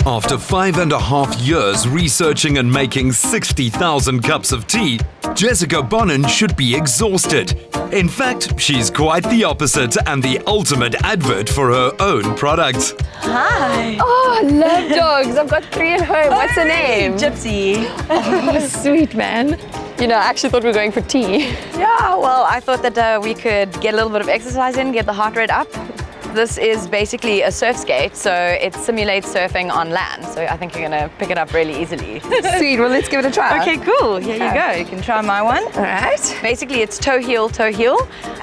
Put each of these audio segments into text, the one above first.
After 5.5 years researching and making 60,000 cups of tea, Jessica Bonin should be exhausted. In fact, she's quite the opposite and the ultimate advert for her own product. Hi. Oh, I love dogs. I've got 3 at home. What's her name? Gypsy. Oh, sweet, man. You know, I actually thought we were going for tea. Yeah, well, I thought that we could get a little bit of exercise in, get the heart rate up. This is basically a surf skate, so it simulates surfing on land. So I think you're gonna pick it up really easily. Sweet, well, let's give it a try. Okay, cool. Here you go. You can try my one. All right. Basically, it's toe, heel,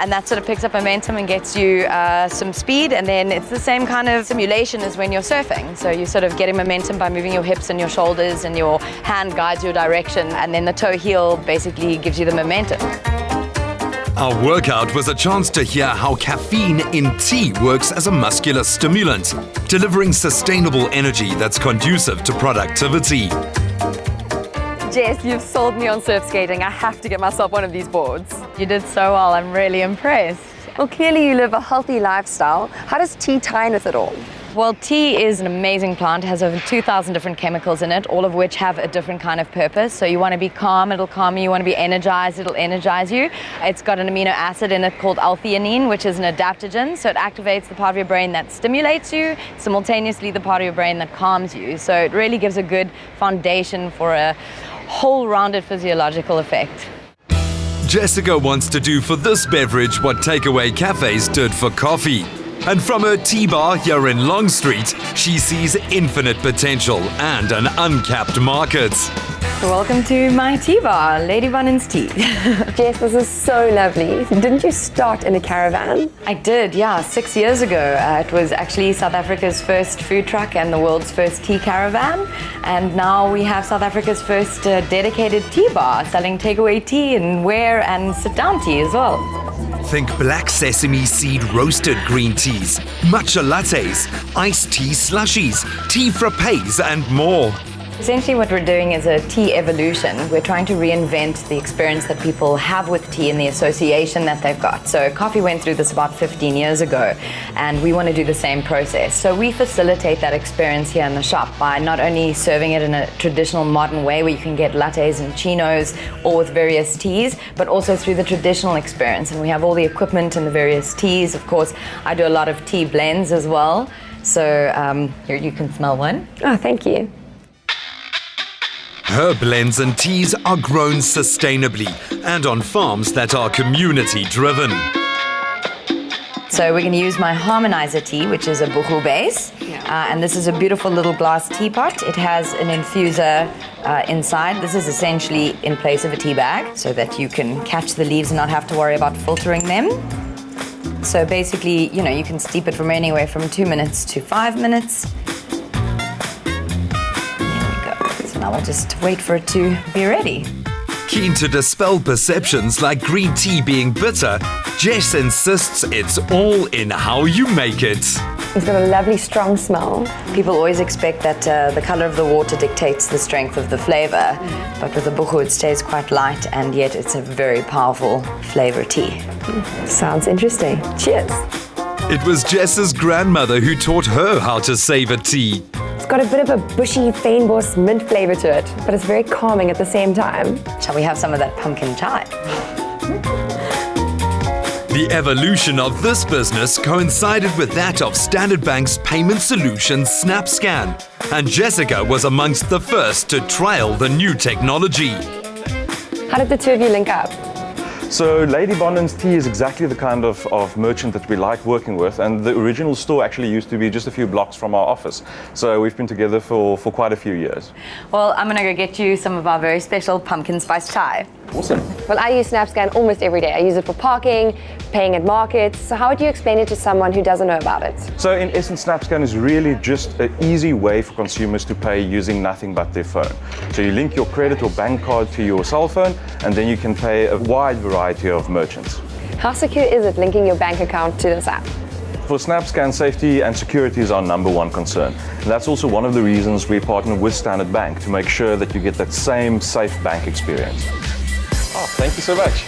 and that sort of picks up momentum and gets you some speed, and then it's the same kind of simulation as when you're surfing. So you're sort of getting momentum by moving your hips and your shoulders, and your hand guides your direction, and then the toe, heel basically gives you the momentum. Our workout was a chance to hear how caffeine in tea works as a muscular stimulant, delivering sustainable energy that's conducive to productivity. Jess, you've sold me on surf skating. I have to get myself one of these boards. You did so well. I'm really impressed. Well, clearly you live a healthy lifestyle. How does tea tie in with it all? Well, tea is an amazing plant. It has over 2,000 different chemicals in it, all of which have a different kind of purpose. So you want to be calm, it'll calm you. You want to be energized, it'll energize you. It's got an amino acid in it called L-theanine, which is an adaptogen. So it activates the part of your brain that stimulates you, simultaneously the part of your brain that calms you. So it really gives a good foundation for a whole-rounded physiological effect. Jessica wants to do for this beverage what takeaway cafes did for coffee. And from her tea bar here in Long Street, she sees infinite potential and an uncapped market. So welcome to my tea bar, Lady Bonin's Tea. Jess, this is so lovely. Didn't you start in a caravan? I did, yeah, 6 years ago. It was actually South Africa's first food truck and the world's first tea caravan. And now we have South Africa's first dedicated tea bar, selling takeaway tea and wear and sit-down tea as well. Think black sesame seed roasted green teas, matcha lattes, iced tea slushies, tea frappes and more. Essentially what we're doing is a tea evolution. We're trying to reinvent the experience that people have with tea and the association that they've got. So coffee went through this about 15 years ago, and we want to do the same process. So we facilitate that experience here in the shop by not only serving it in a traditional modern way where you can get lattes and chinos or with various teas, but also through the traditional experience. And we have all the equipment and the various teas. Of course, I do a lot of tea blends as well. So here you can smell one. Oh, thank you. Her blends and teas are grown sustainably and on farms that are community-driven. So we're going to use my harmonizer tea, which is a buchu base. And this is a beautiful little glass teapot. It has an infuser inside. This is essentially in place of a tea bag so that you can catch the leaves and not have to worry about filtering them. So basically, you know, you can steep it from anywhere from 2 minutes to 5 minutes. Now we'll just wait for it to be ready. Keen to dispel perceptions like green tea being bitter, Jess insists it's all in how you make it. It's got a lovely strong smell. People always expect that the color of the water dictates the strength of the flavor, but with the buchu it stays quite light and yet it's a very powerful flavor tea. Sounds interesting. Cheers. It was Jess's grandmother who taught her how to savor tea. It's got a bit of a bushy fynbos mint flavor to it, but it's very calming at the same time. Shall we have some of that pumpkin chai? The evolution of this business coincided with that of Standard Bank's payment solution Snapscan, and Jessica was amongst the first to trial the new technology. How did the two of you link up? So Lady Bonin's Tea is exactly the kind of merchant that we like working with, and the original store actually used to be just a few blocks from our office. So we've been together for quite a few years. Well, I'm going to go get you some of our very special pumpkin spice chai. Awesome. Well, I use Snapscan almost every day. I use it for parking, paying at markets. So how would you explain it to someone who doesn't know about it? So in essence, Snapscan is really just an easy way for consumers to pay using nothing but their phone. So you link your credit or bank card to your cell phone, and then you can pay a wide variety of merchants. How secure is it linking your bank account to this app? For Snapscan, safety and security is our #1 concern. And that's also one of the reasons we partner with Standard Bank to make sure that you get that same safe bank experience. Oh, thank you so much.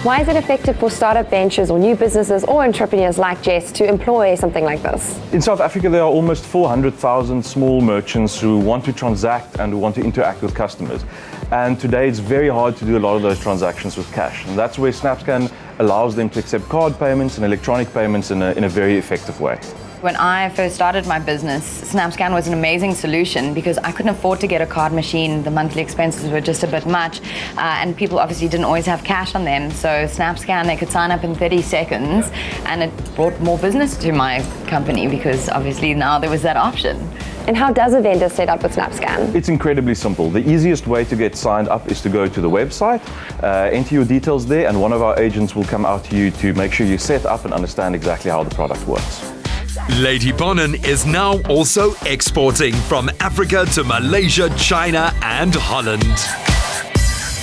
Why is it effective for startup ventures or new businesses or entrepreneurs like Jess to employ something like this? In South Africa, there are almost 400,000 small merchants who want to transact and who want to interact with customers. And today it's very hard to do a lot of those transactions with cash. And that's where Snapscan allows them to accept card payments and electronic payments in a very effective way. When I first started my business, Snapscan was an amazing solution because I couldn't afford to get a card machine. The monthly expenses were just a bit much, and people obviously didn't always have cash on them. So Snapscan, they could sign up in 30 seconds, and it brought more business to my company because obviously now there was that option. And how does a vendor set up with Snapscan? It's incredibly simple. The easiest way to get signed up is to go to the website, enter your details there, and one of our agents will come out to you to make sure you set up and understand exactly how the product works. Lady Bonin is now also exporting from Africa to Malaysia, China, and Holland.